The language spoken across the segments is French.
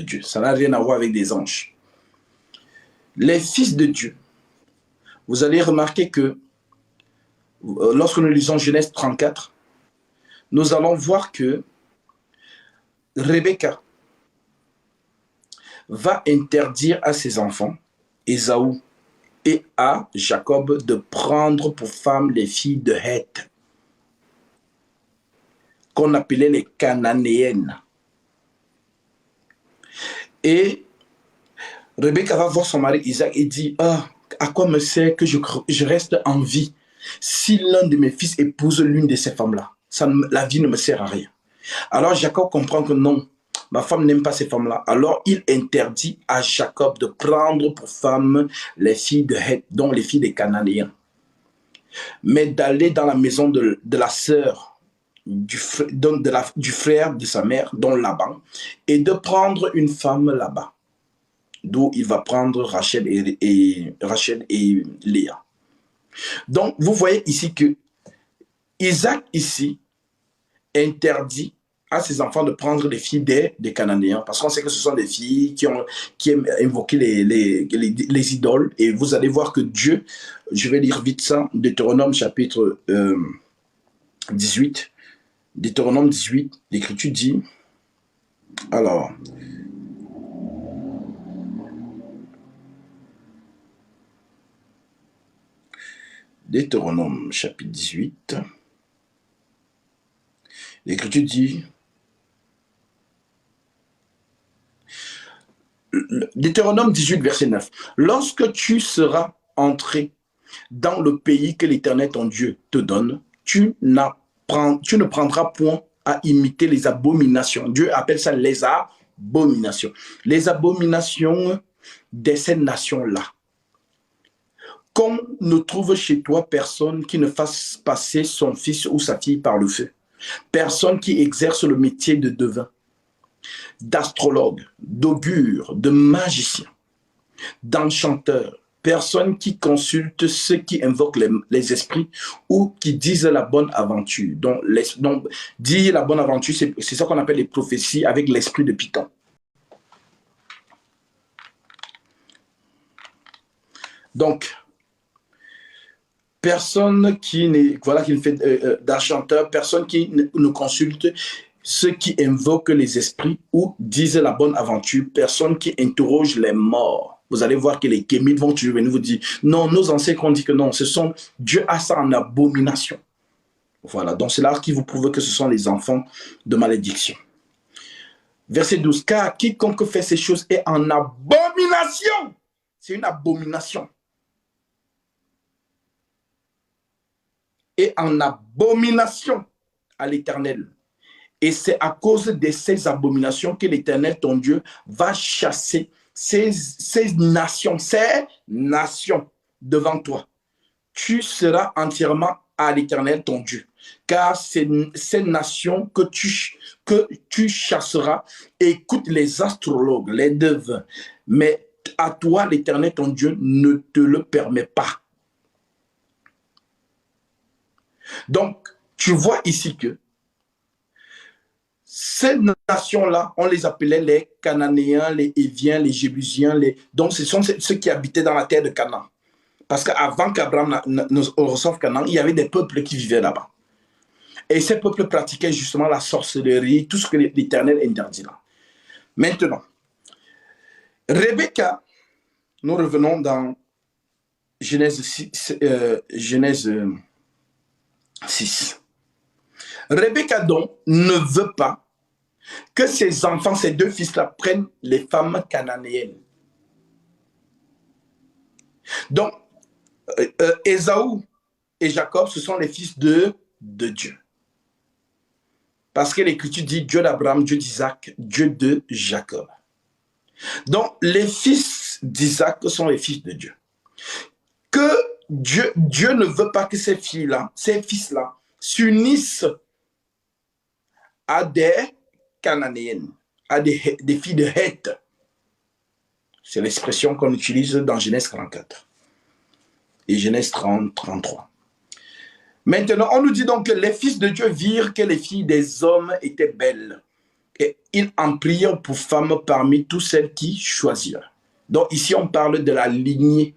de Dieu. Ça n'a rien à voir avec des anges. Les fils de Dieu, vous allez remarquer que lorsque nous lisons Genèse 34, nous allons voir que Rebecca va interdire à ses enfants, Ésaü et à Jacob, de prendre pour femme les filles de Heth, qu'on appelait les Cananéennes. Et Rebecca va voir son mari Isaac et dit, ah, à quoi me sert que je reste en vie si l'un de mes fils épouse l'une de ces femmes-là? La vie ne me sert à rien. Alors Jacob comprend que non, ma femme n'aime pas ces femmes-là. Alors il interdit à Jacob de prendre pour femme les filles de Heth, dont les filles des Cananéens, mais d'aller dans la maison de la sœur du frère de sa mère, dont Laban, et de prendre une femme là-bas, d'où il va prendre Rachel et Léa. Donc, vous voyez ici que Isaac, ici, interdit à ses enfants de prendre les filles des Cananéens, parce qu'on sait que ce sont des filles qui aiment invoquer les idoles, et vous allez voir que Dieu, je vais lire vite ça, Deutéronome chapitre 18, Deutéronome 18, l'Écriture dit, alors, Deutéronome chapitre 18, l'Écriture dit, Deutéronome 18, verset 9, lorsque tu seras entré dans le pays que l'Éternel ton Dieu te donne, tu ne prendras point à imiter les abominations. Dieu appelle ça les abominations. Les abominations de ces nations-là. Qu'on ne trouve chez toi personne qui ne fasse passer son fils ou sa fille par le feu. Personne qui exerce le métier de devin, d'astrologue, d'augure, de magicien, d'enchanteur. Personne qui consulte ceux qui invoquent les esprits ou qui disent la bonne aventure. Donc dire la bonne aventure, c'est ça qu'on appelle les prophéties avec l'esprit de Python. Donc, personne qui ne fait d'enchanteur, personne qui ne consulte ceux qui invoquent les esprits ou disent la bonne aventure, personne qui interroge les morts. Vous allez voir que les kémites vont toujours venir vous dire, non, nos ancêtres ont dit que non, Dieu a ça en abomination. Voilà, donc c'est là qui vous prouve que ce sont les enfants de malédiction. Verset 12, car quiconque fait ces choses est en abomination. C'est une abomination. Et en abomination à l'Éternel. Et c'est à cause de ces abominations que l'Éternel, ton Dieu, va chasser ces nations devant toi. Tu seras entièrement à l'Éternel, ton Dieu. Car ces nations que tu chasseras écoutent les astrologues, les devins. Mais à toi, l'Éternel, ton Dieu, ne te le permet pas. Donc, tu vois ici que ces nations-là, on les appelait les Cananéens, les Héviens, les Jébusiens. Donc, ce sont ceux qui habitaient dans la terre de Canaan. Parce qu'avant qu'Abraham ne reçoive Canaan, il y avait des peuples qui vivaient là-bas. Et ces peuples pratiquaient justement la sorcellerie, tout ce que l'Éternel interdit là. Maintenant, Rebecca, nous revenons dans Genèse 6. Rebecca donc ne veut pas que ses enfants, ses deux fils-là, prennent les femmes cananéennes. Donc, Ésaü et Jacob, ce sont les fils de Dieu. Parce que l'Écriture dit Dieu d'Abraham, Dieu d'Isaac, Dieu de Jacob. Donc, les fils d'Isaac sont les fils de Dieu. Que Dieu ne veut pas que ces filles-là, ces fils-là, s'unissent à des Cananéennes, à des filles de Heth. C'est l'expression qu'on utilise dans Genèse 44 et Genèse 33. Maintenant, on nous dit donc que les fils de Dieu virent que les filles des hommes étaient belles Et ils en prirent pour femmes parmi toutes celles qui choisirent. Donc ici, on parle de la lignée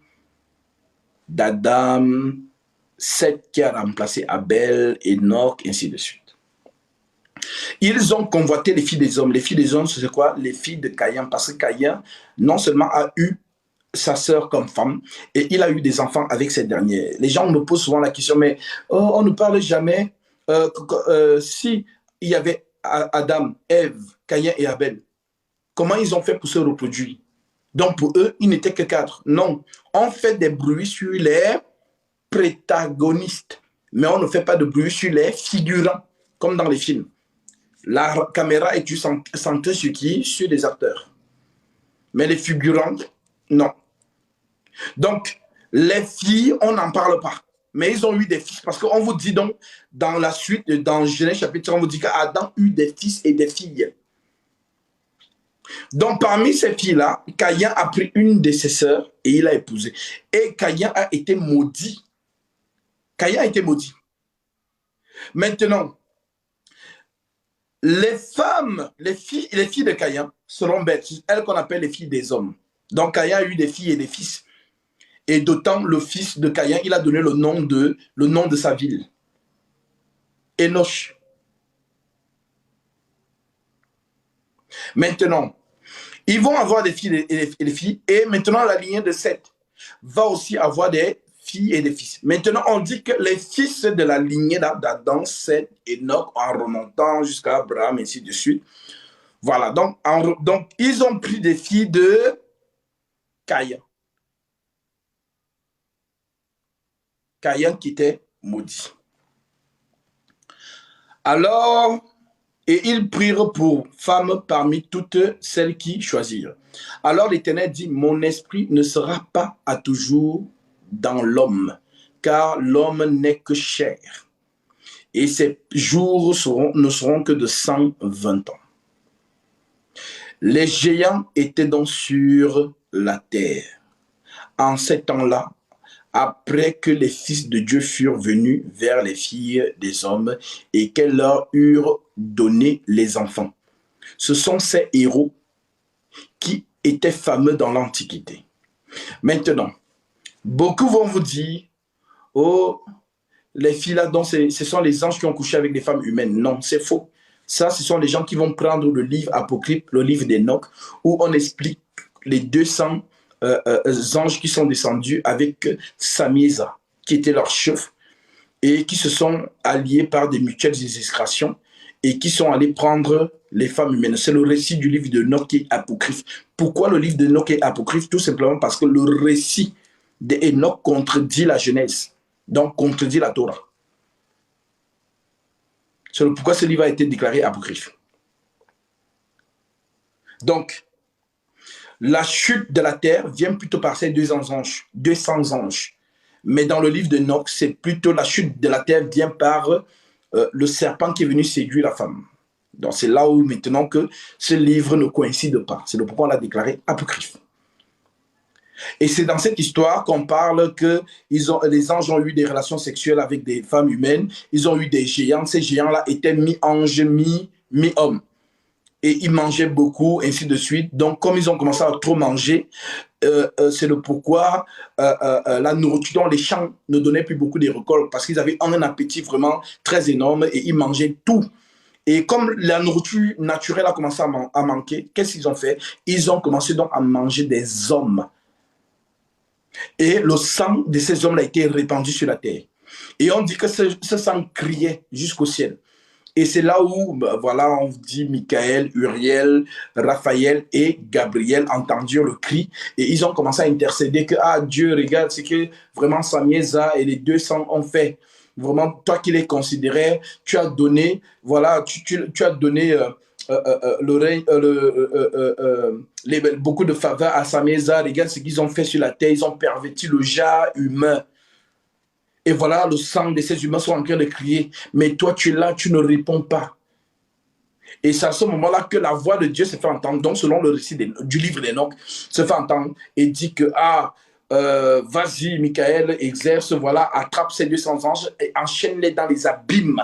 d'Adam, Seth qui a remplacé Abel, Enoch, ainsi de suite. Ils ont convoité les filles des hommes. Les filles des hommes, c'est quoi? Les filles de Caïn. Parce que Caïn, non seulement a eu sa sœur comme femme, et il a eu des enfants avec cette dernière. Les gens me posent souvent la question, mais on ne parle jamais si il y avait Adam, Ève, Caïn et Abel. Comment ils ont fait pour se reproduire? Donc pour eux, ils n'étaient que 4. Non, on fait des bruits sur les protagonistes, mais on ne fait pas de bruit sur les figurants, comme dans les films. La caméra est centrée sur qui? Sur les acteurs. Mais les figurants, non. Donc, les filles, on n'en parle pas. Mais ils ont eu des fils. Parce qu'on vous dit donc, dans la suite, dans Genèse chapitre, on vous dit qu'Adam eut des fils et des filles. Donc, parmi ces filles-là, Caïn a pris une de ses sœurs et il l'a épousée. Et Caïn a été maudit. Caïn a été maudit. Maintenant, les femmes, les filles de Caïn seront bêtes, elles qu'on appelle les filles des hommes. Donc, Caïn a eu des filles et des fils. Et d'autant le fils de Caïn, il a donné le nom de sa ville. Enoch. Maintenant, ils vont avoir des filles et des filles. Et maintenant, la lignée de Seth va aussi avoir des filles et des fils. Maintenant, on dit que les fils de la lignée d'Adam, Seth, Enoch, en remontant jusqu'à Abraham, ainsi de suite. Voilà, donc ils ont pris des filles de Caïn. Caïn qui était maudit. Alors, et ils prirent pour femmes parmi toutes celles qui choisirent. Alors l'Éternel dit, mon esprit ne sera pas à toujours dans l'homme, car l'homme n'est que chair. Et ses jours ne seront que de 120 ans. Les géants étaient donc sur la terre. En ces temps-là, après que les fils de Dieu furent venus vers les filles des hommes et qu'elles leur eurent donné les enfants. Ce sont ces héros qui étaient fameux dans l'Antiquité. Maintenant, beaucoup vont vous dire, oh, les filles là, donc ce sont les anges qui ont couché avec des femmes humaines. Non, c'est faux. Ça, ce sont les gens qui vont prendre le livre apocryphe, le livre d'Enoch, où on explique les 200 anges qui sont descendus avec Samiéza, qui était leur chef, et qui se sont alliés par des mutuelles exécrations et qui sont allés prendre les femmes humaines. C'est le récit du livre d'Enoch qui est apocryphe. Pourquoi le livre d'Enoch est apocryphe? Tout simplement parce que le récit d'Enoch contredit la Genèse, donc contredit la Torah. C'est pourquoi ce livre a été déclaré apocryphe. Donc, la chute de la terre vient plutôt par ces 200 anges. Mais dans le livre de Enoch, c'est plutôt la chute de la terre vient par le serpent qui est venu séduire la femme. Donc c'est là où maintenant que ce livre ne coïncide pas. C'est pourquoi on l'a déclaré apocryphe. Et c'est dans cette histoire qu'on parle que les anges ont eu des relations sexuelles avec des femmes humaines. Ils ont eu des géants. Ces géants-là étaient mi-anges, mi-hommes. Et ils mangeaient beaucoup, ainsi de suite. Donc, comme ils ont commencé à trop manger, c'est le pourquoi la nourriture dans les champs ne donnait plus beaucoup de récoltes parce qu'ils avaient un appétit vraiment très énorme et ils mangeaient tout. Et comme la nourriture naturelle a commencé à manquer, qu'est-ce qu'ils ont fait? Ils ont commencé donc à manger des hommes. Et le sang de ces hommes a été répandu sur la terre. Et on dit que ce sang criait jusqu'au ciel. Et c'est là où, voilà, on dit Michael, Uriel, Raphaël et Gabriel entendirent le cri et ils ont commencé à intercéder que, ah Dieu, regarde ce que vraiment Samiéza et les 200 ont fait. Vraiment, toi qui les considérais, tu as donné, voilà, tu as donné beaucoup de faveurs à Samiéza. Regarde ce qu'ils ont fait sur la terre, ils ont perverti le genre humain. Et voilà, le sang de ces humains sont en train de crier. Mais toi, tu es là, tu ne réponds pas. Et c'est à ce moment-là que la voix de Dieu se fait entendre. Donc, selon le récit du livre d'Enoch, se fait entendre et dit que, vas-y, Michael, exerce, voilà, attrape ces 200 anges et enchaîne-les dans les abîmes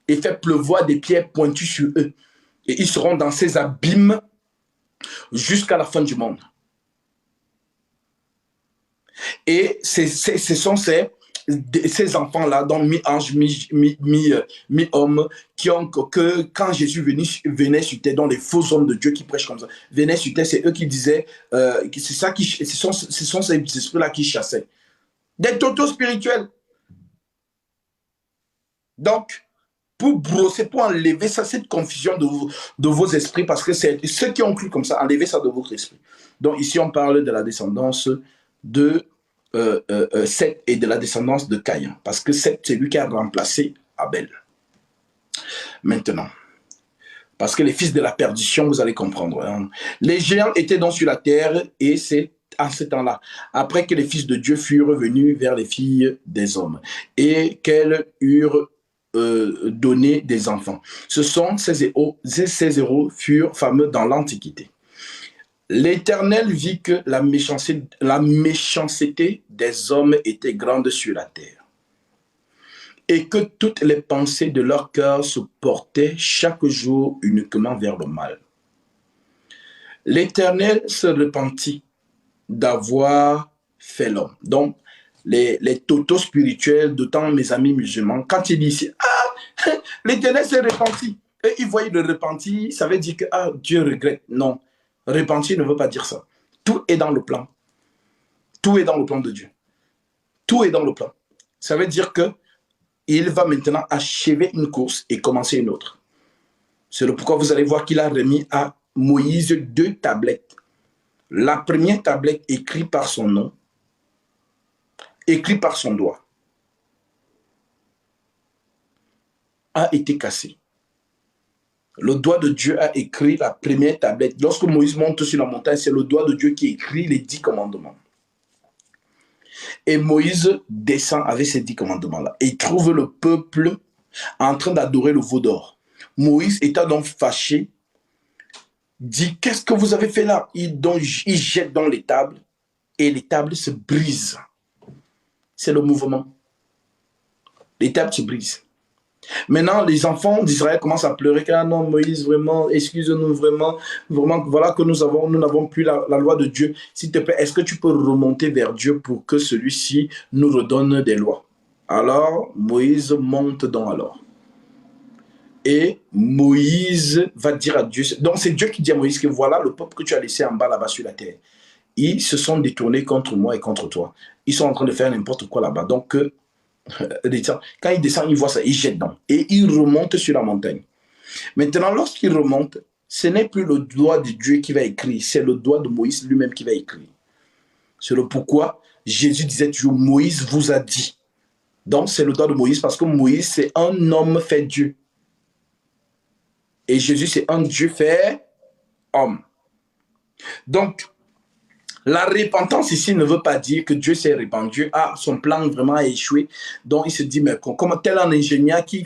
et fait pleuvoir des pierres pointues sur eux. Et ils seront dans ces abîmes jusqu'à la fin du monde. Et ce sont ces enfants-là, donc mi-ange, mi-homme, que quand Jésus venait sur terre, donc les faux hommes de Dieu qui prêchent comme ça, venaient sur terre, c'est eux qui disaient, ce sont ces esprits-là qui chassaient. Des totaux spirituels. Donc, pour brosser, pour enlever ça, cette confusion de vos esprits, parce que c'est ceux qui ont cru comme ça, enlever ça de votre esprit. Donc ici, on parle de la descendance de Seth et de la descendance de Caïn, parce que Seth, c'est lui qui a remplacé Abel. Maintenant, parce que les fils de la perdition, vous allez comprendre. Hein. Les géants étaient donc sur la terre, et c'est à ce temps-là, après que les fils de Dieu furent revenus vers les filles des hommes, et qu'elles eurent donné des enfants. Ces héros furent fameux dans l'Antiquité. L'Éternel vit que la méchanceté des hommes était grande sur la terre, et que toutes les pensées de leur cœur se portaient chaque jour uniquement vers le mal. L'Éternel se repentit d'avoir fait l'homme. Donc, les totaux spirituels, d'autant mes amis musulmans, quand ils disent « Ah, l'Éternel s'est repenti », et ils voient le repenti, ça veut dire que ah, Dieu regrette. Non, repentir ne veut pas dire ça. Tout est dans le plan. Tout est dans le plan de Dieu. Tout est dans le plan. Ça veut dire que il va maintenant achever une course et commencer une autre. C'est pourquoi vous allez voir qu'il a remis à Moïse 2 tablettes. La première tablette écrite par son nom, écrit par son doigt, a été cassée. Le doigt de Dieu a écrit la première tablette. Lorsque Moïse monte sur la montagne, c'est le doigt de Dieu qui écrit les 10 commandements. Et Moïse descend avec ces 10 commandements-là. Et il trouve le peuple en train d'adorer le veau d'or. Moïse, étant donc fâché, dit, qu'est-ce que vous avez fait là? Il jette dans les tables et les tables se brisent. C'est le mouvement. Les tables se brisent. Maintenant, les enfants d'Israël commencent à pleurer. Ah non, Moïse, vraiment, excuse-nous, vraiment, voilà que nous n'avons plus la loi de Dieu. S'il te plaît, est-ce que tu peux remonter vers Dieu pour que celui-ci nous redonne des lois? Alors, Moïse monte donc alors. Et Moïse va dire à Dieu, donc c'est Dieu qui dit à Moïse que voilà le peuple que tu as laissé en bas là-bas sur la terre. Ils se sont détournés contre moi et contre toi. Ils sont en train de faire n'importe quoi là-bas. Donc, quand il descend, il voit ça, il jette dans. Et il remonte sur la montagne. Maintenant, lorsqu'il remonte, ce n'est plus le doigt de Dieu qui va écrire, c'est le doigt de Moïse lui-même qui va écrire. C'est le pourquoi Jésus disait toujours, Moïse vous a dit. Donc, c'est le doigt de Moïse parce que Moïse, c'est un homme fait Dieu. Et Jésus, c'est un Dieu fait homme. Donc, la repentance ici ne veut pas dire que Dieu s'est répandu. Ah, son plan vraiment a échoué. Donc, il se dit, mais comme tel un ingénieur qui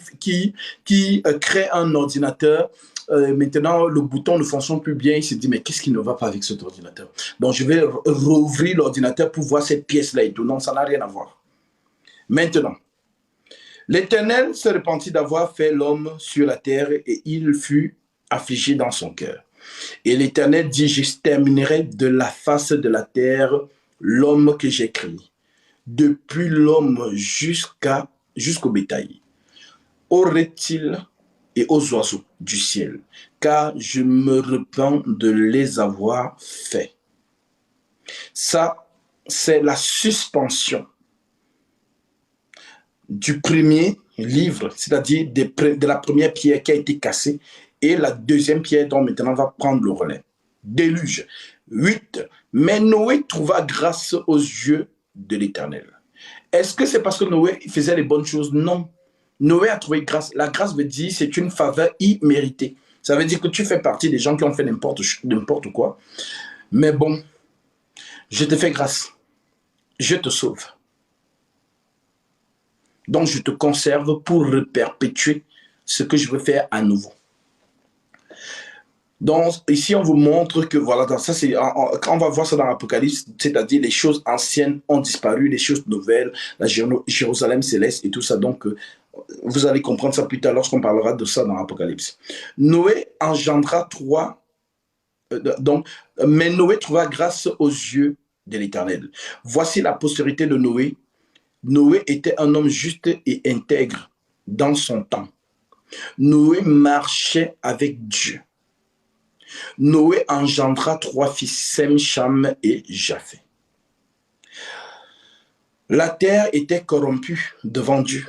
crée un ordinateur, maintenant, le bouton ne fonctionne plus bien. Il se dit, mais qu'est-ce qui ne va pas avec cet ordinateur? Donc, je vais rouvrir l'ordinateur pour voir cette pièce-là et tout. Non, ça n'a rien à voir. Maintenant, l'Éternel se repentit d'avoir fait l'homme sur la terre et il fut affligé dans son cœur. Et l'Éternel dit, j'exterminerai de la face de la terre l'homme que j'ai créé, depuis l'homme jusqu'au bétail, aux reptiles et aux oiseaux du ciel, car je me repens de les avoir faits. Ça, c'est la suspension du premier livre, c'est-à-dire de la première pierre qui a été cassée, et la deuxième pierre dont maintenant va prendre le relais. Déluge. 8. Mais Noé trouva grâce aux yeux de l'Éternel. Est-ce que c'est parce que Noé faisait les bonnes choses? Non. Noé a trouvé grâce. La grâce veut dire c'est une faveur imméritée. Ça veut dire que tu fais partie des gens qui ont fait n'importe quoi. Mais bon, je te fais grâce. Je te sauve. Donc je te conserve pour perpétuer ce que je veux faire à nouveau. Donc, ici, on vous montre que, voilà, ça, quand on va voir ça dans l'Apocalypse, c'est-à-dire les choses anciennes ont disparu, les choses nouvelles, la Jérusalem céleste et tout ça. Donc, Vous allez comprendre ça plus tard lorsqu'on parlera de ça dans l'Apocalypse. Noé engendra mais Noé trouva grâce aux yeux de l'Éternel. Voici la postérité de Noé. Noé était un homme juste et intègre dans son temps. Noé marchait avec Dieu. Noé engendra 3 fils, Sem, Cham et Japheth. La terre était corrompue devant Dieu.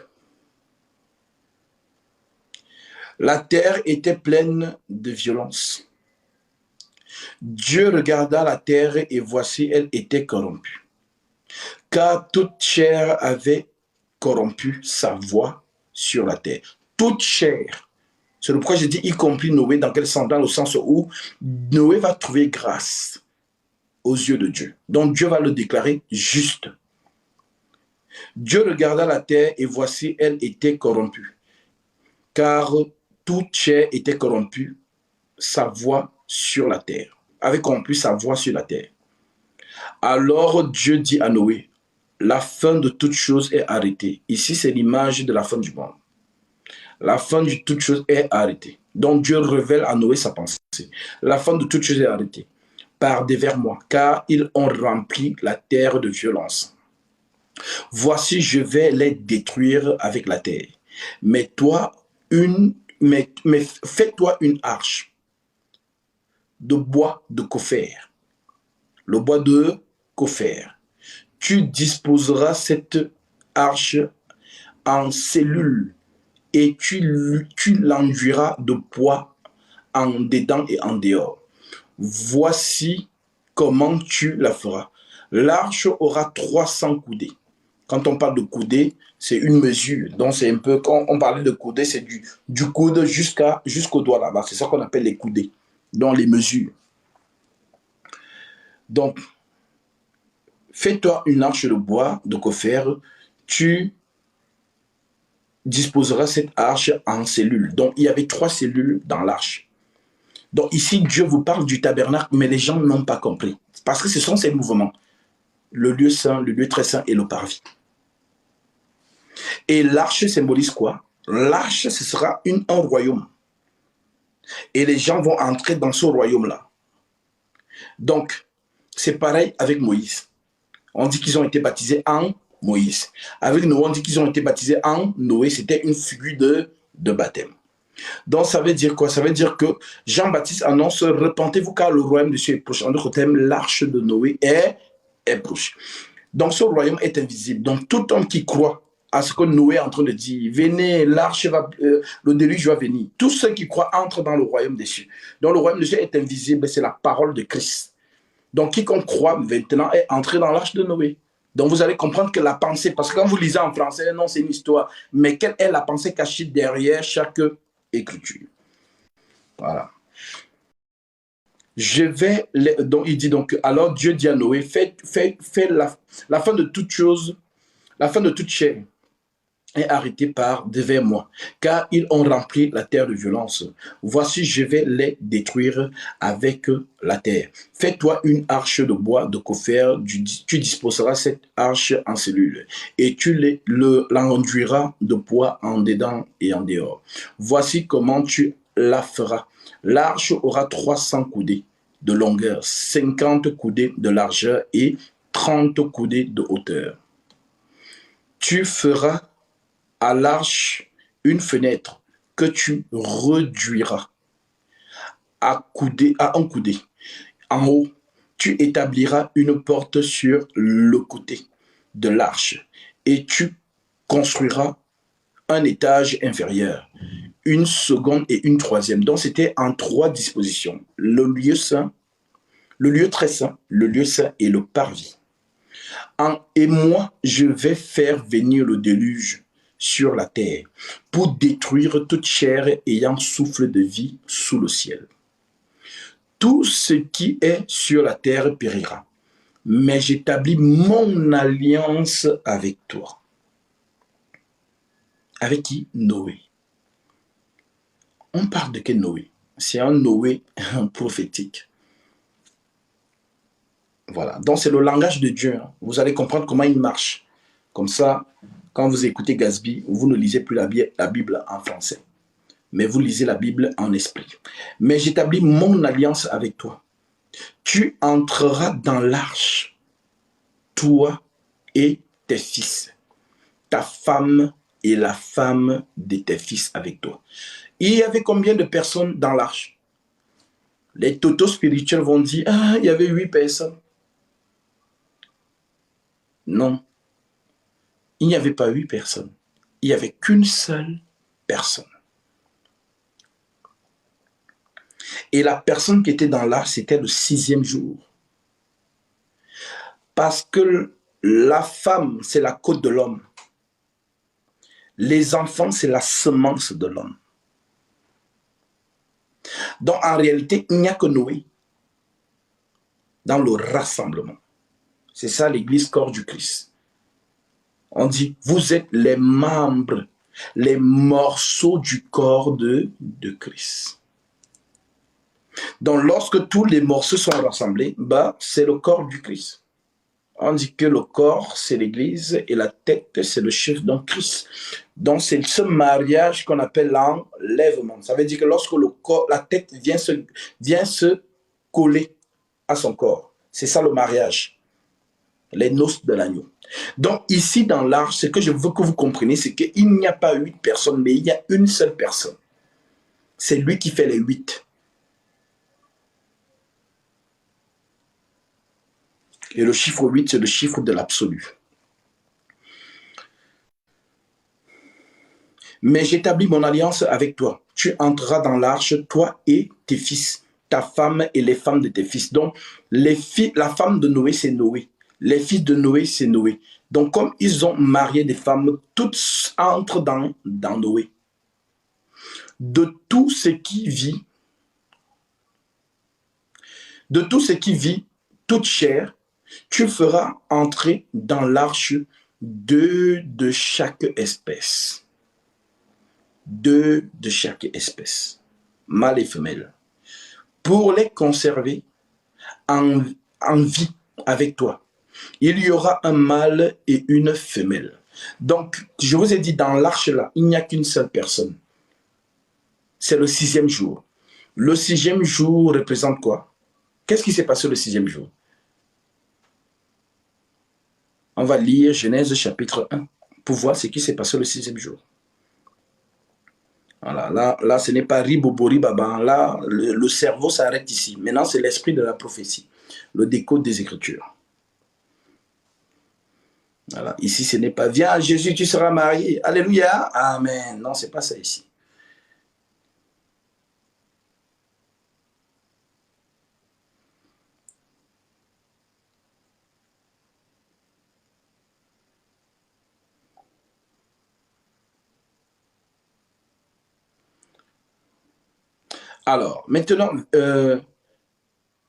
La terre était pleine de violence. Dieu regarda la terre et voici, elle était corrompue. Car toute chair avait corrompu sa voix sur la terre. Toute chair. C'est pourquoi j'ai dit y compris Noé, dans quel sens? Dans le sens où Noé va trouver grâce aux yeux de Dieu. Donc Dieu va le déclarer juste. Dieu regarda la terre et voici, elle était corrompue. Car toute chair était corrompue, sa voix sur la terre. Avait corrompu sa voix sur la terre. Alors Dieu dit à Noé, la fin de toute chose est arrêtée. Ici, c'est l'image de la fin du monde. La fin de toute chose est arrêtée. Donc Dieu révèle à Noé sa pensée. La fin de toute chose est arrêtée. Pardez vers moi, car ils ont rempli la terre de violence. Voici, je vais les détruire avec la terre. Mais fais-toi une arche de bois de cophère. Le bois de cophère. Tu disposeras cette arche en cellules et tu l'enduiras de poids en dedans et en dehors. Voici comment tu la feras. L'arche aura 300 coudées. Quand on parle de coudées, c'est une mesure. Donc, c'est un peu, quand on parlait de coudées, c'est du coude jusqu'au doigt là-bas. C'est ça qu'on appelle les coudées, donc les mesures. Donc, fais-toi une arche de bois de cophère. Tu disposeras cette arche en cellules. Donc, il y avait 3 cellules dans l'arche. Donc, ici, Dieu vous parle du tabernacle, mais les gens n'ont pas compris. Parce que ce sont ces mouvements. Le lieu saint, le lieu très saint et le parvis. Et l'arche symbolise quoi? L'arche, ce sera un royaume. Et les gens vont entrer dans ce royaume-là. Donc, c'est pareil avec Moïse. On dit qu'ils ont été baptisés en Moïse. Avec Noé, on dit qu'ils ont été baptisés en Noé. C'était une figure de baptême. Donc, ça veut dire quoi? Ça veut dire que Jean-Baptiste annonce, repentez-vous car le royaume de Dieu est proche. En d'autres termes, l'arche de Noé est proche. Donc, ce royaume est invisible. Donc, tout homme qui croit à ce que Noé est en train de dire, venez, l'arche va, le déluge va venir. Tous ceux qui croient entrent dans le royaume des cieux. Donc, le royaume des cieux est invisible, c'est la parole de Christ. Donc, quiconque croit maintenant est entré dans l'arche de Noé. Donc, vous allez comprendre que la pensée, parce que quand vous lisez en français, non, c'est une histoire, mais quelle est la pensée cachée derrière chaque écriture? Voilà. Donc, il dit donc, alors Dieu dit à Noé, fais la fin de toute chose, la fin de toute chair est arrêtée par devers moi, car ils ont rempli la terre de violence. Voici, je vais les détruire avec la terre. Fais-toi une arche de bois de cophère, tu disposeras cette arche en cellules, et tu l'enduiras de poids en dedans et en dehors. Voici comment tu la feras. L'arche aura 300 coudées de longueur, 50 coudées de largeur et 30 coudées de hauteur. Tu feras à l'arche une fenêtre que tu réduiras à un coudé. En haut, tu établiras une porte sur le côté de l'arche et tu construiras un étage inférieur, une seconde et une troisième. Donc, c'était en 3 dispositions. Le lieu saint, le lieu très saint, le lieu saint et le parvis. Et moi, je vais faire venir le déluge sur la terre pour détruire toute chair ayant souffle de vie sous le ciel. Tout ce qui est sur la terre périra, mais j'établis mon alliance avec toi. Avec qui? Noé. On parle de quel Noé? C'est un Noé prophétique. Voilà. Donc, c'est le langage de Dieu. Vous allez comprendre comment il marche. Comme ça, Quand vous écoutez Gatsby, vous ne lisez plus la Bible en français, mais vous lisez la Bible en esprit. Mais j'établis mon alliance avec toi. Tu entreras dans l'arche, toi et tes fils, ta femme et la femme de tes fils avec toi. Il y avait combien de personnes dans l'arche? Les totos spirituels vont dire, ah, il y avait 8 personnes. Non, il n'y avait pas 8 personnes. Il n'y avait qu'une seule personne. Et la personne qui était dans l'arche, c'était le 6e jour. Parce que la femme, c'est la côte de l'homme. Les enfants, c'est la semence de l'homme. Donc, en réalité, il n'y a que Noé dans le rassemblement. C'est ça l'église corps du Christ. On dit, vous êtes les membres, les morceaux du corps de Christ. Donc, lorsque tous les morceaux sont rassemblés, bah, c'est le corps du Christ. On dit que le corps, c'est l'église et la tête, c'est le chef d'un Christ. Donc, c'est ce mariage qu'on appelle l'enlèvement. Ça veut dire que lorsque le corps, la tête vient se coller à son corps. C'est ça le mariage. Les noces de l'agneau. Donc, ici, dans l'arche, ce que je veux que vous compreniez, c'est qu'il n'y a pas 8 personnes, mais il y a une seule personne. C'est lui qui fait les 8. Et le chiffre 8, c'est le chiffre de l'absolu. Mais j'établis mon alliance avec toi. Tu entreras dans l'arche, toi et tes fils, ta femme et les femmes de tes fils. Donc, la femme de Noé, c'est Noé. Les fils de Noé, c'est Noé. Donc, comme ils ont marié des femmes, toutes entrent dans Noé. De tout ce qui vit, toute chair, tu feras entrer dans l'arche 2 de chaque espèce. 2 de chaque espèce, mâle et femelle, pour les conserver en vie avec toi. Il y aura un mâle et une femelle. Donc, je vous ai dit, dans l'arche là, il n'y a qu'une seule personne. C'est le 6e jour. Le 6e jour représente quoi? Qu'est-ce qui s'est passé le 6e jour? On va lire Genèse chapitre 1 pour voir ce qui s'est passé le 6e jour. Voilà, là, ce n'est pas ribobori baba. Là, le cerveau s'arrête ici. Maintenant, c'est l'esprit de la prophétie, le décode des Écritures. Voilà, ici, ce n'est pas viens, Jésus, tu seras marié. Alléluia. Amen. Non, c'est pas ça ici. Alors, maintenant,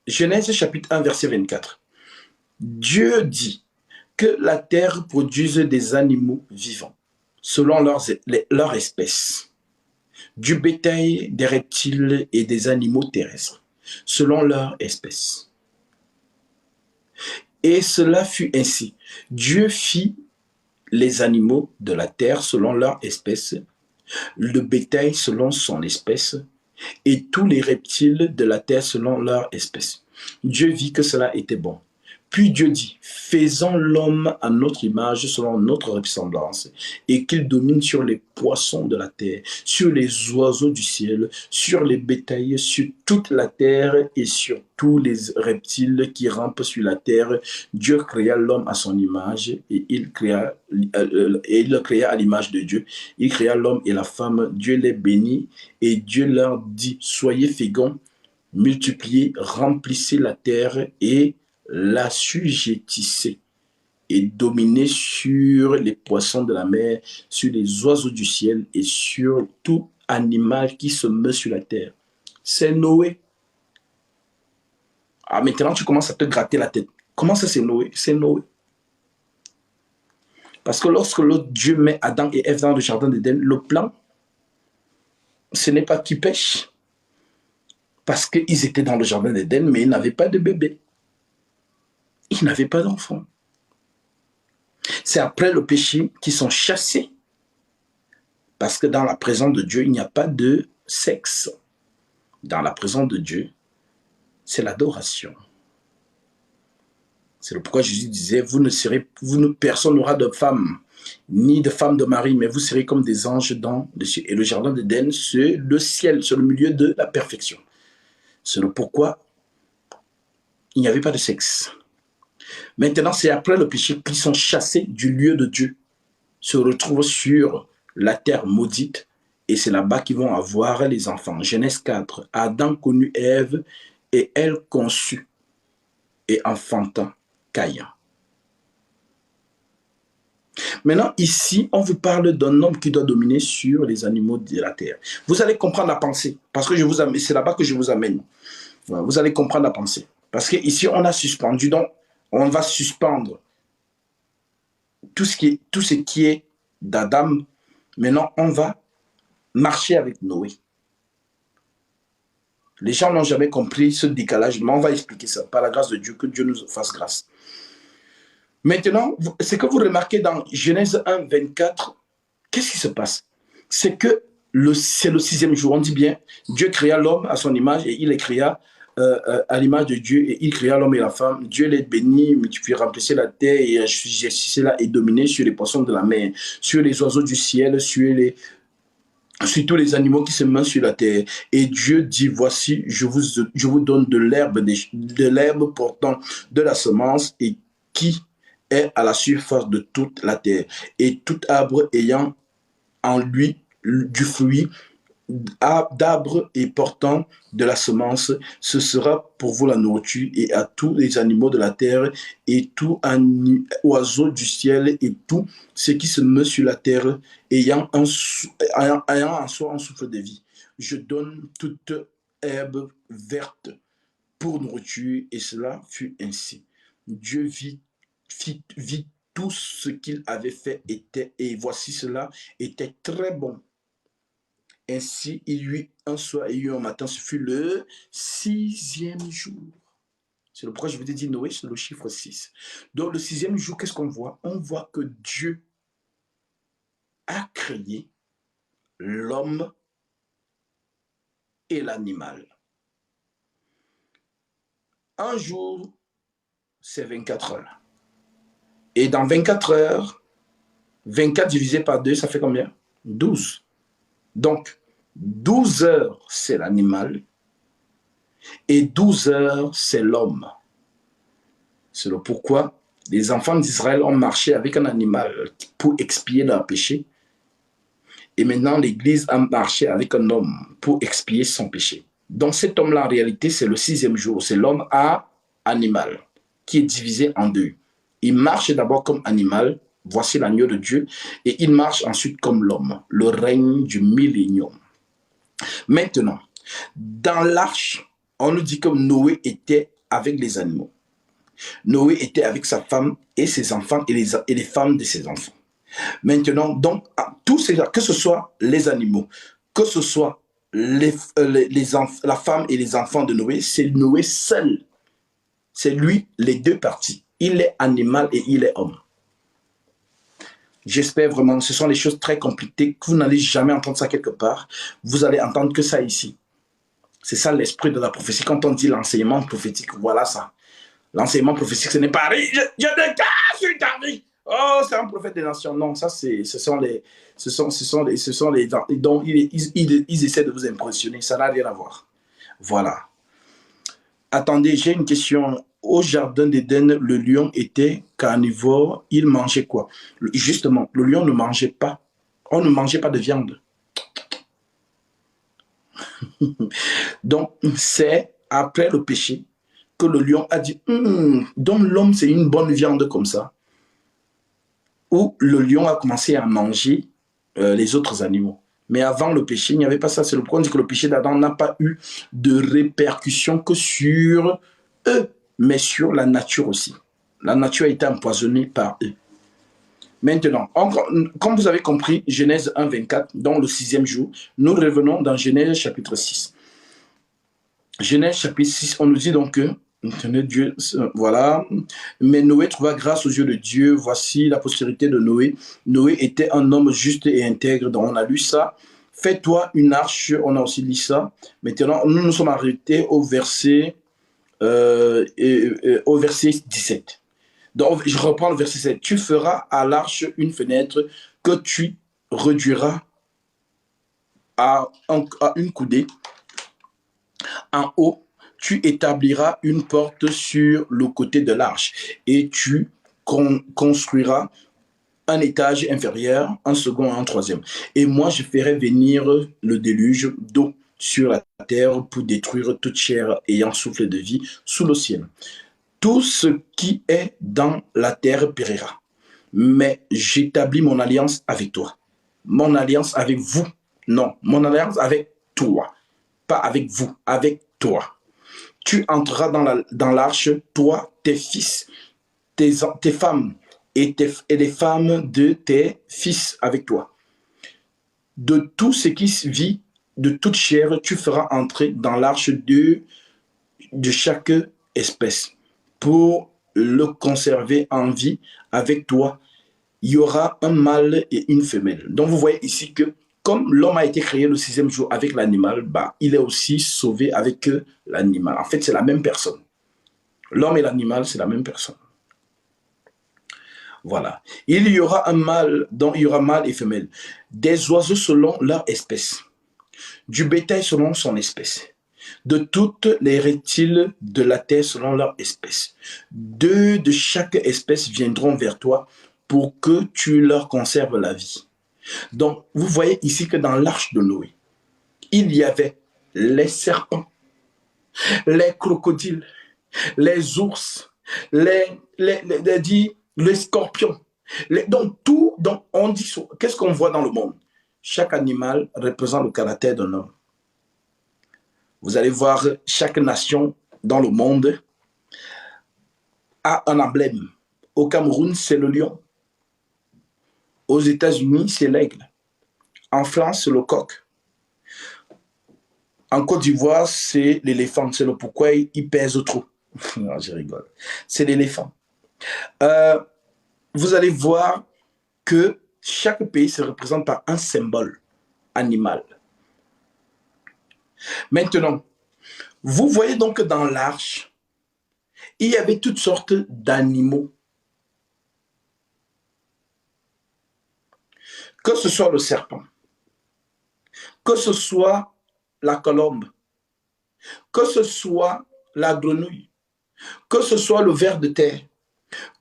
Genèse chapitre 1, verset 24. Dieu dit que la terre produise des animaux vivants, selon leur espèce, du bétail, des reptiles et des animaux terrestres, selon leur espèce. Et cela fut ainsi. Dieu fit les animaux de la terre selon leur espèce, le bétail selon son espèce, et tous les reptiles de la terre selon leur espèce. Dieu vit que cela était bon. Puis Dieu dit, faisons l'homme à notre image, selon notre ressemblance, et qu'il domine sur les poissons de la terre, sur les oiseaux du ciel, sur les bétails, sur toute la terre et sur tous les reptiles qui rampent sur la terre. Dieu créa l'homme à son image, et il le créa à l'image de Dieu. Il créa l'homme et la femme, Dieu les bénit, et Dieu leur dit, soyez féconds, multipliez, remplissez la terre et l'assujettissez et dominez sur les poissons de la mer, sur les oiseaux du ciel et sur tout animal qui se meut sur la terre. C'est Noé. Ah, maintenant tu commences à te gratter la tête. Comment ça c'est Noé? C'est Noé. Parce que lorsque l'autre Dieu met Adam et Ève dans le jardin d'Éden, le plan, ce n'est pas qu'ils pêchent. Parce qu'ils étaient dans le jardin d'Éden, mais ils n'avaient pas de bébé. Ils n'avaient pas d'enfant. C'est après le péché qu'ils sont chassés. Parce que dans la présence de Dieu, il n'y a pas de sexe. Dans la présence de Dieu, c'est l'adoration. C'est pourquoi Jésus disait, personne n'aura de femme, ni de femme de mari, mais vous serez comme des anges dans le ciel. Et le jardin d'Éden, c'est le ciel, c'est le milieu de la perfection. C'est le pourquoi il n'y avait pas de sexe. Maintenant, c'est après le péché qu'ils sont chassés du lieu de Dieu, se retrouvent sur la terre maudite, et c'est là-bas qu'ils vont avoir les enfants. Genèse 4, Adam connut Ève, et elle conçut et enfanta Caïn. Maintenant, ici, on vous parle d'un homme qui doit dominer sur les animaux de la terre. Vous allez comprendre la pensée, parce que c'est là-bas que je vous amène. Vous allez comprendre la pensée. Parce qu'ici, on a suspendu, donc on va suspendre tout ce qui est d'Adam. Maintenant, on va marcher avec Noé. Les gens n'ont jamais compris ce décalage, mais on va expliquer ça par la grâce de Dieu, que Dieu nous fasse grâce. Maintenant, ce que vous remarquez dans Genèse 1, 24, qu'est-ce qui se passe? C'est que c'est le 6e jour, on dit bien, Dieu créa l'homme à son image et il les créa à l'image de Dieu, et il créa l'homme et la femme. Dieu les bénit, multiplier, remplir la terre et exercer et dominer sur les poissons de la mer, sur les oiseaux du ciel, sur tous les animaux qui se mènent sur la terre. Et Dieu dit, voici, je vous donne de l'herbe portant de la semence et qui est à la surface de toute la terre, et tout arbre ayant en lui du fruit d'arbres et portant de la semence, ce sera pour vous la nourriture, et à tous les animaux de la terre, et tout oiseau du ciel, et tout ce qui se meut sur la terre, ayant en soi un souffle de vie. Je donne toute herbe verte pour nourriture, et cela fut ainsi. Dieu vit tout ce qu'il avait fait, et voici cela était très bon. Ainsi, il y eut un soir et il y eut un matin, ce fut le 6e jour. C'est le pourquoi je vous ai dit Noé, c'est le chiffre 6. Donc le 6e jour, qu'est-ce qu'on voit? On voit que Dieu a créé l'homme et l'animal. Un jour, c'est 24 heures. Et dans 24 heures, 24 divisé par 2, ça fait combien? 12. Donc, 12 heures, c'est l'animal, et 12 heures, c'est l'homme. C'est le pourquoi les enfants d'Israël ont marché avec un animal pour expier leur péché. Et maintenant, l'Église a marché avec un homme pour expier son péché. Donc cet homme-là, en réalité, c'est le 6e jour. C'est l'homme à animal qui est divisé en deux. Il marche d'abord comme animal, voici l'agneau de Dieu, et il marche ensuite comme l'homme, le règne du millénium. Maintenant, dans l'arche, on nous dit que Noé était avec les animaux. Noé était avec sa femme et ses enfants et les femmes de ses enfants. Maintenant, donc, tous ces gens, que ce soit les animaux, que ce soit la femme et les enfants de Noé, c'est Noé seul. C'est lui, les deux parties. Il est animal et il est homme. J'espère vraiment, ce sont des choses très compliquées, que vous n'allez jamais entendre ça quelque part. Vous allez entendre que ça ici. C'est ça l'esprit de la prophétie. Quand on dit l'enseignement prophétique, voilà ça. L'enseignement prophétique, ce n'est pas « je dégage sur ta vie ». Oh, c'est un prophète des nations. Non, ça, ce sont les dont ils essaient de vous impressionner. Ça n'a rien à voir. Voilà. Attendez, j'ai une question. Au jardin d'Éden, le lion était carnivore. Il mangeait quoi? Justement, le lion ne mangeait pas. On ne mangeait pas de viande. Donc, c'est après le péché que le lion a dit donc l'homme, c'est une bonne viande comme ça. Où le lion a commencé à manger les autres animaux. Mais avant le péché, il n'y avait pas ça. C'est le pourquoi on dit que le péché d'Adam n'a pas eu de répercussions que sur eux, mais sur la nature aussi. La nature a été empoisonnée par eux. Maintenant, comme vous avez compris, Genèse 1, 24, dans le 6e jour, nous revenons dans Genèse chapitre 6. Genèse chapitre 6, on nous dit donc que Tenez Dieu, voilà. Mais Noé trouva grâce aux yeux de Dieu. Voici la postérité de Noé. Noé était un homme juste et intègre. Donc on a lu ça. Fais-toi une arche. On a aussi lu ça. Maintenant, nous nous sommes arrêtés au verset 17. Donc, je reprends le verset 7. Tu feras à l'arche une fenêtre que tu réduiras à une coudée. En haut, tu établiras une porte sur le côté de l'arche et tu construiras un étage inférieur, un second et un troisième. Et moi, je ferai venir le déluge d'eau sur la terre pour détruire toute chair ayant souffle de vie sous le ciel. Tout ce qui est dans la terre périra. Mais j'établis mon alliance avec toi. Mon alliance avec vous. Non, mon alliance avec toi. Pas avec vous, avec toi. Tu entreras dans l'arche, toi, tes fils, tes femmes et les femmes de tes fils avec toi. De tout ce qui vit, de toute chair, tu feras entrer dans l'arche de chaque espèce pour le conserver en vie avec toi. Il y aura un mâle et une femelle. Donc vous voyez ici que comme l'homme a été créé le sixième jour avec l'animal, bah, il est aussi sauvé avec l'animal. En fait, c'est la même personne. L'homme et l'animal, c'est la même personne. Voilà. Il y aura un mâle, donc il y aura mâle et femelle. Des oiseaux selon leur espèce. Du bétail selon son espèce. De toutes les reptiles de la terre selon leur espèce. Deux de chaque espèce viendront vers toi pour que tu leur conserves la vie. Donc, vous voyez ici que dans l'arche de Noé, il y avait les serpents, les crocodiles, les ours, les scorpions. Donc, tout, donc on dit, qu'est-ce qu'on voit dans le monde? Chaque animal représente le caractère d'un homme. Vous allez voir, chaque nation dans le monde a un emblème. Au Cameroun, c'est le lion. Aux États-Unis, c'est l'aigle. En France, c'est le coq. En Côte d'Ivoire, c'est l'éléphant. C'est le pourquoi il pèse trop. Non, je rigole. C'est l'éléphant. Vous allez voir que chaque pays se représente par un symbole animal. Maintenant, vous voyez donc que dans l'arche, il y avait toutes sortes d'animaux. Que ce soit le serpent, que ce soit la colombe, que ce soit la grenouille, que ce soit le ver de terre,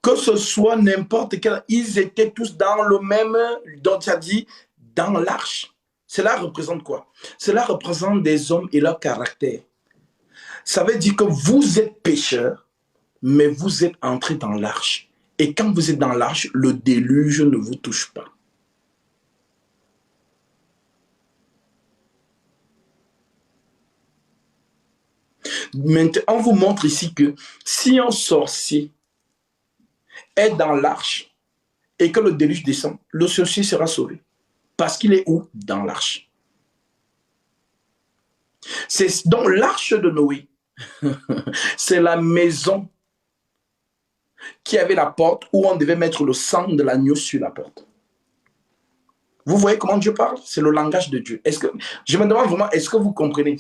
que ce soit n'importe quel, ils étaient tous dans le même, dont tu as dit, dans l'arche. Cela représente quoi? Cela représente des hommes et leur caractère. Ça veut dire que vous êtes pécheurs, mais vous êtes entrés dans l'arche. Et quand vous êtes dans l'arche, le déluge ne vous touche pas. Maintenant, on vous montre ici que si un sorcier est dans l'arche et que le déluge descend, le sorcier sera sauvé. Parce qu'il est où? Dans l'arche. C'est donc l'arche de Noé. C'est la maison qui avait la porte où on devait mettre le sang de l'agneau sur la porte. Vous voyez comment Dieu parle? C'est le langage de Dieu. Je me demande vraiment, est-ce que vous comprenez?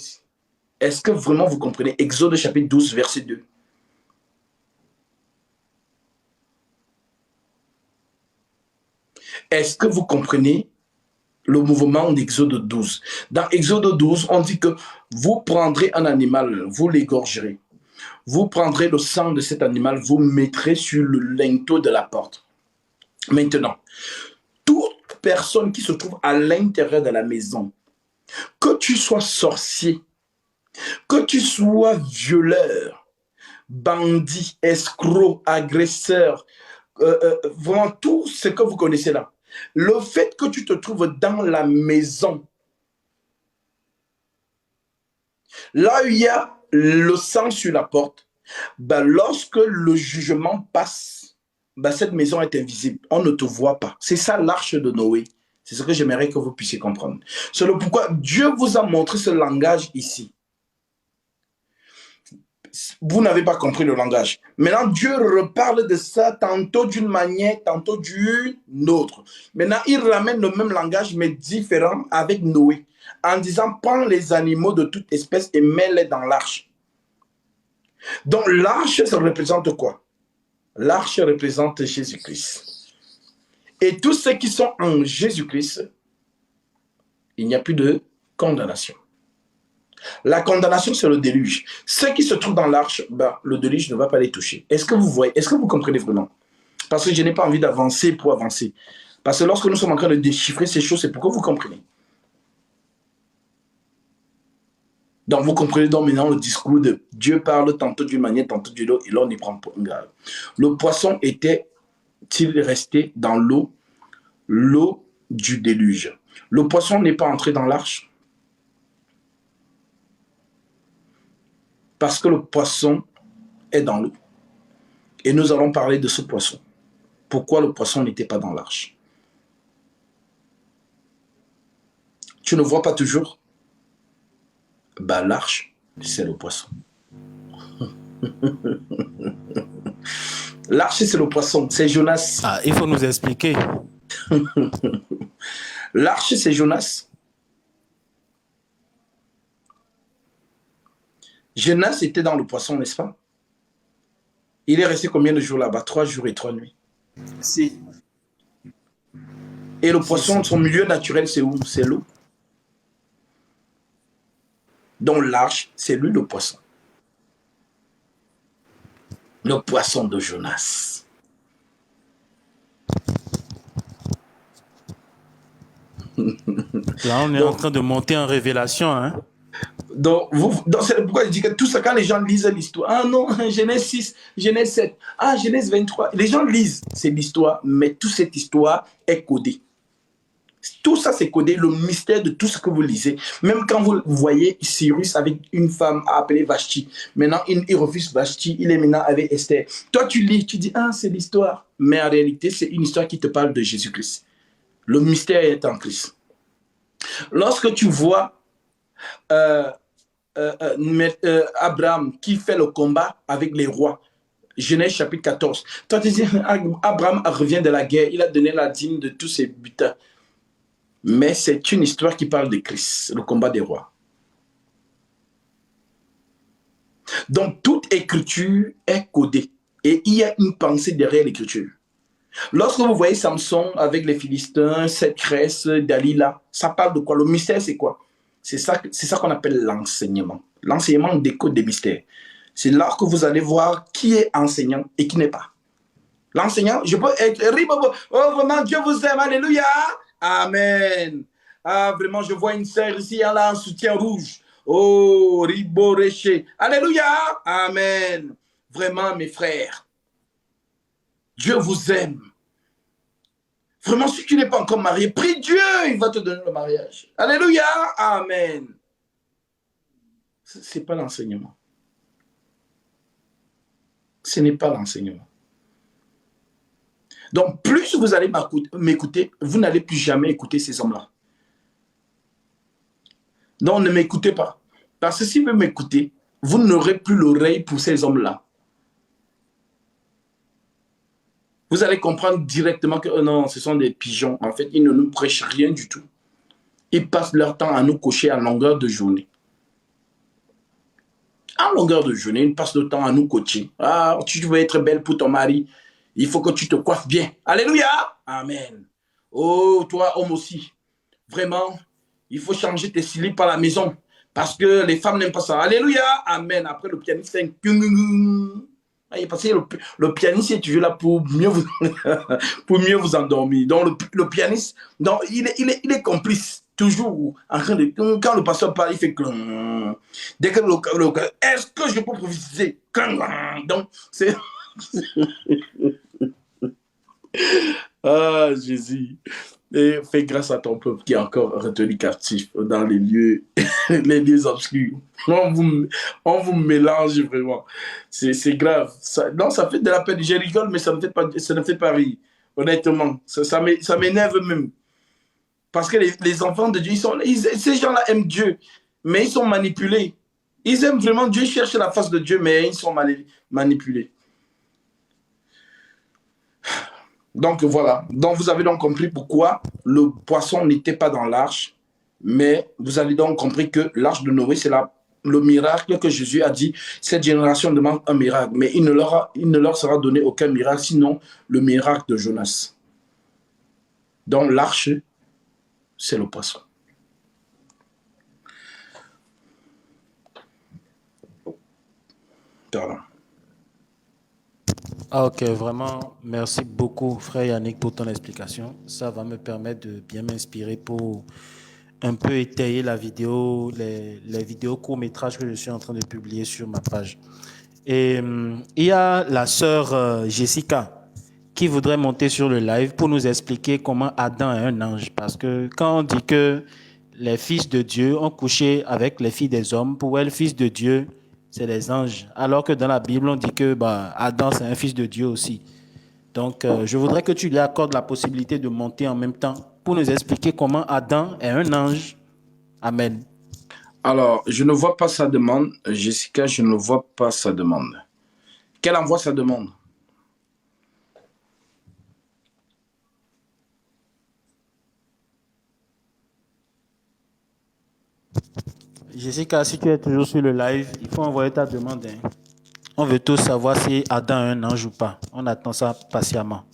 Est-ce que vraiment vous comprenez? Exode chapitre 12, verset 2. Est-ce que vous comprenez le mouvement d'Exode 12? Dans Exode 12, on dit que vous prendrez un animal, vous l'égorgerez. Vous prendrez le sang de cet animal, vous mettrez sur le linteau de la porte. Maintenant, toute personne qui se trouve à l'intérieur de la maison, que tu sois sorcier, que tu sois violeur, bandit, escroc, agresseur, vraiment tout ce que vous connaissez là, le fait que tu te trouves dans la maison, là où il y a le sang sur la porte, ben lorsque le jugement passe, ben cette maison est invisible. On ne te voit pas. C'est ça l'arche de Noé. C'est ce que j'aimerais que vous puissiez comprendre. C'est le pourquoi Dieu vous a montré ce langage ici. Vous n'avez pas compris le langage. Maintenant, Dieu reparle de ça tantôt d'une manière, tantôt d'une autre. Maintenant, il ramène le même langage, mais différent avec Noé, en disant, prends les animaux de toute espèce et mets-les dans l'arche. Donc, l'arche, ça représente quoi? L'arche représente Jésus-Christ. Et tous ceux qui sont en Jésus-Christ, il n'y a plus de condamnation. La condamnation, c'est le déluge. Ceux qui se trouvent dans l'arche, le déluge ne va pas les toucher. Est-ce que vous voyez? Est-ce que vous comprenez vraiment? Parce que je n'ai pas envie d'avancer pour avancer. Parce que lorsque nous sommes en train de déchiffrer ces choses, c'est pour que vous compreniez. Donc, vous comprenez donc maintenant le discours de Dieu parle tantôt d'une manière, tantôt d'une autre, et là, on y prend garde. Le poisson était-il resté dans l'eau du déluge? Le poisson n'est pas entré dans l'arche parce que le poisson est dans l'eau. Et nous allons parler de ce poisson. Pourquoi le poisson n'était pas dans l'arche? Tu ne vois pas toujours? L'arche, c'est le poisson. L'arche, c'est le poisson, c'est Jonas. Ah, il faut nous expliquer. L'arche, c'est Jonas. Jonas était dans le poisson, n'est-ce pas? Il est resté combien de jours là-bas? 3 jours et 3 nuits. Si. Et le poisson, son milieu naturel, c'est où? C'est l'eau. Donc l'arche, c'est lui le poisson. Le poisson de Jonas. Là, on est en train de monter en révélation. Hein? Donc c'est pourquoi je dis que tout ça, quand les gens lisent l'histoire, ah non, Genèse 6, Genèse 7, ah Genèse 23, les gens lisent, c'est l'histoire, mais toute cette histoire est codée. Tout ça, c'est codé, le mystère de tout ce que vous lisez. Même quand vous voyez Cyrus avec une femme appelée Vashti, maintenant, il refuse Vashti, il est maintenant avec Esther. Toi, tu lis, tu dis, ah, c'est l'histoire. Mais en réalité, c'est une histoire qui te parle de Jésus-Christ. Le mystère est en Christ. Lorsque tu vois Abraham qui fait le combat avec les rois, Genèse chapitre 14, toi, tu dis, Abraham revient de la guerre, il a donné la dîme de tous ses butins. Mais c'est une histoire qui parle de Christ, le combat des rois. Donc, toute écriture est codée. Et il y a une pensée derrière l'écriture. Lorsque vous voyez Samson avec les Philistins, cette crèche, Dalila, ça parle de quoi? Le mystère, c'est quoi? C'est ça qu'on appelle l'enseignement. L'enseignement décode des mystères. C'est là que vous allez voir qui est enseignant et qui n'est pas. L'enseignant, je peux être... Oh, vraiment, Dieu vous aime, alléluia! Amen. Ah, vraiment, je vois une sœur ici, elle a un soutien rouge. Oh, Riboreché. Alléluia. Amen. Vraiment, mes frères, Dieu vous aime. Vraiment, si tu n'es pas encore marié, prie Dieu, il va te donner le mariage. Alléluia. Amen. Ce n'est pas l'enseignement. Ce n'est pas l'enseignement. Donc, plus vous allez m'écouter, vous n'allez plus jamais écouter ces hommes-là. Donc, ne m'écoutez pas. Parce que si vous m'écoutez, vous n'aurez plus l'oreille pour ces hommes-là. Vous allez comprendre directement que non, ce sont des pigeons. En fait, ils ne nous prêchent rien du tout. Ils passent leur temps à nous cocher à longueur de journée. À longueur de journée, ils passent le temps à nous coacher. Ah, tu veux être belle pour ton mari, il faut que tu te coiffes bien. Alléluia. Amen. Oh, toi, homme aussi. Vraiment, il faut changer tes slips à la maison. Parce que les femmes n'aiment pas ça. Alléluia. Amen. Après, le pianiste fait un... Parce que le pianiste est toujours là pour mieux vous, pour mieux vous endormir. Donc, le pianiste, donc, il est complice. Toujours en train de... Quand le pasteur parle, il fait... Dès que est-ce que je peux prophétiser? Donc, c'est... Ah, Jésus. Et fais grâce à ton peuple qui est encore retenu captif dans les lieux, les lieux obscurs. On vous mélange vraiment. C'est grave. Non, ça fait de la peine. Je rigole, mais ça ne fait pas rire. Honnêtement, ça m'énerve même. Parce que les enfants de Dieu, ces gens-là aiment Dieu, mais ils sont manipulés. Ils aiment vraiment Dieu, ils cherchent la face de Dieu, mais ils sont manipulés. Donc voilà. Donc vous avez donc compris pourquoi le poisson n'était pas dans l'arche, mais vous avez donc compris que l'arche de Noé, c'est le miracle que Jésus a dit. Cette génération demande un miracle, mais il ne leur sera donné aucun miracle, sinon le miracle de Jonas. Donc l'arche, c'est le poisson. Pardon. Ah, ok, vraiment, merci beaucoup, frère Yannick, pour ton explication. Ça va me permettre de bien m'inspirer pour un peu étayer la vidéo, les vidéos courts-métrages que je suis en train de publier sur ma page. Et il y a la sœur Jessica qui voudrait monter sur le live pour nous expliquer comment Adam est un ange. Parce que quand on dit que les fils de Dieu ont couché avec les filles des hommes, pour elle, fils de Dieu, c'est les anges. Alors que dans la Bible, on dit que Adam, c'est un fils de Dieu aussi. Donc, je voudrais que tu lui accordes la possibilité de monter en même temps pour nous expliquer comment Adam est un ange. Amen. Alors, je ne vois pas sa demande. Jessica, je ne vois pas sa demande. Qu'elle envoie sa demande. Jessica, si tu es toujours sur le live, il faut envoyer ta demande. Hein. On veut tous savoir si Adam est un ange ou pas. On attend ça patiemment.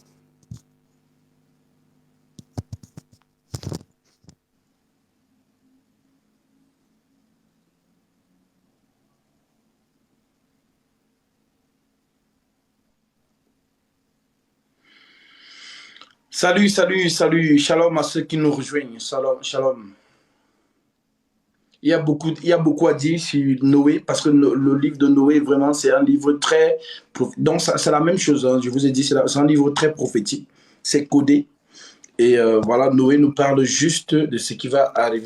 Salut, salut, salut. Shalom à ceux qui nous rejoignent. Shalom, shalom. Il y a beaucoup à dire sur Noé, parce que le livre de Noé, vraiment, c'est un livre très... Donc, c'est la même chose, hein, je vous ai dit, c'est un livre très prophétique. C'est codé. Et voilà, Noé nous parle juste de ce qui va arriver.